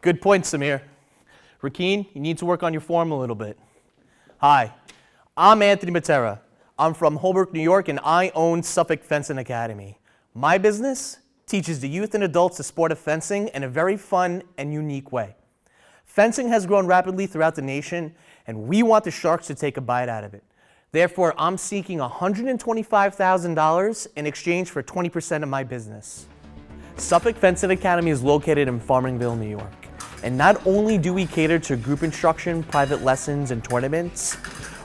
Good point, Samir. Rakeen, you need to work on your form a little bit. Hi, I'm Anthony Matera. I'm from Holbrook, New York, and I own Suffolk Fencing Academy. My business teaches the youth and adults the sport of fencing in a very fun and unique way. Fencing has grown rapidly throughout the nation, and we want the Sharks to take a bite out of it. Therefore, I'm seeking $125,000 in exchange for 20% of my business. Suffolk Fencing Academy is located in Farmingville, New York. And not only do we cater to group instruction, private lessons, and tournaments,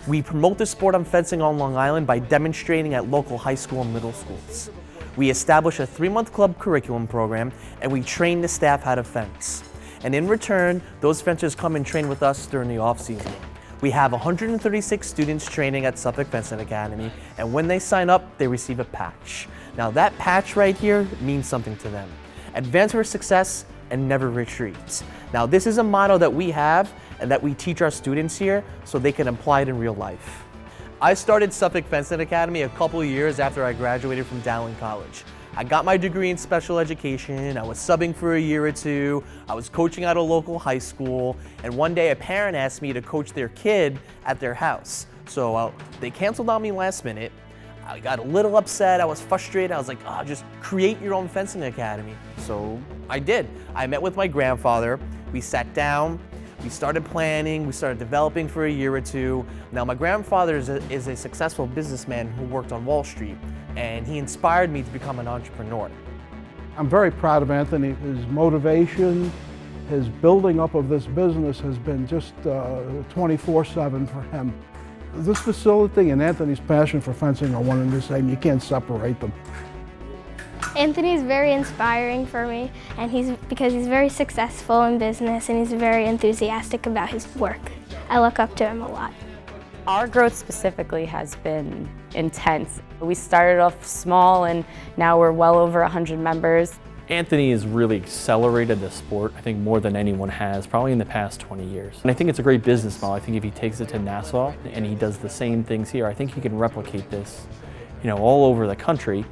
we promote the sport of fencing on Long Island by demonstrating at local high school and middle schools. We establish a 3-month club curriculum program, and we train the staff how to fence. And in return, those fencers come and train with us during the off-season. We have 136 students training at Suffolk Fencing Academy, and when they sign up, they receive a patch. Now that patch right here means something to them. Advance for success and never retreat. Now this is a motto that we have and that we teach our students here so they can apply it in real life. I started Suffolk Fencing Academy a couple of years after I graduated from Dowling College. I got my degree in special education, I was subbing for a year or two, I was coaching at a local high school, and one day a parent asked me to coach their kid at their house. So they canceled on me last minute. I got a little upset, I was frustrated, I was like, just create your own fencing academy. So I did. I met with my grandfather, we sat down, we started planning, we started developing for a year or two. Now my grandfather is a successful businessman who worked on Wall Street, and he inspired me to become an entrepreneur. I'm very proud of Anthony. His motivation, his building up of this business has been just 24/7 for him. This facility and Anthony's passion for fencing are one and the same. You can't separate them. Anthony's very inspiring for me, and because he's very successful in business and he's very enthusiastic about his work. I look up to him a lot. Our growth specifically has been intense. We started off small and now we're well over 100 members. Anthony has really accelerated the sport, I think more than anyone has, probably in the past 20 years. And I think it's a great business model. I think if he takes it to Nassau and he does the same things here, I think he can replicate this, all over the country.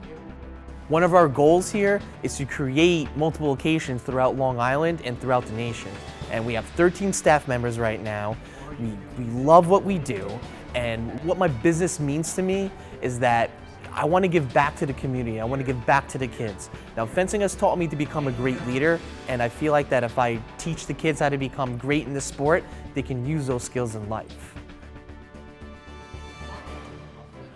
One of our goals here is to create multiple locations throughout Long Island and throughout the nation. And we have 13 staff members right now. We love what we do, and what my business means to me is that I want to give back to the community. I want to give back to the kids. Now, fencing has taught me to become a great leader, and I feel like that if I teach the kids how to become great in the sport, they can use those skills in life.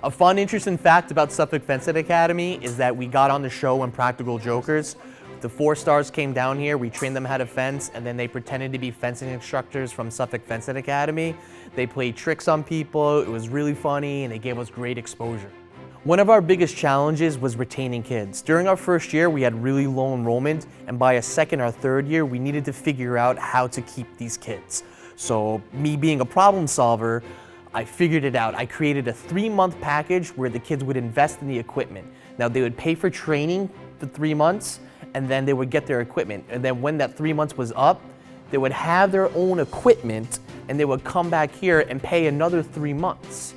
A fun, interesting fact about Suffolk Fencing Academy is that we got on the show in Practical Jokers. The 4 stars came down here, we trained them how to fence, and then they pretended to be fencing instructors from Suffolk Fencing Academy. They played tricks on people, it was really funny, and they gave us great exposure. One of our biggest challenges was retaining kids. During our first year, we had really low enrollment, and by a second or third year, we needed to figure out how to keep these kids. So me being a problem solver, I figured it out. I created a 3-month package where the kids would invest in the equipment. Now they would pay for training for 3 months, and then they would get their equipment. And then when that 3 months was up, they would have their own equipment, and they would come back here and pay another 3 months.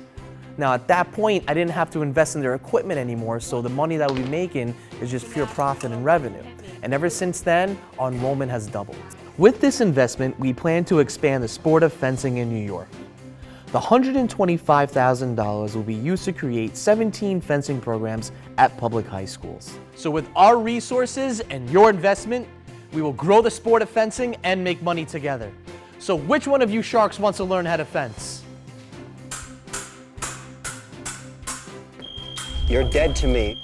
Now at that point, I didn't have to invest in their equipment anymore, so the money that we're making is just pure profit and revenue. And ever since then, our enrollment has doubled. With this investment, we plan to expand the sport of fencing in New York. The $125,000 will be used to create 17 fencing programs at public high schools. So with our resources and your investment, we will grow the sport of fencing and make money together. So which one of you Sharks wants to learn how to fence? You're dead to me.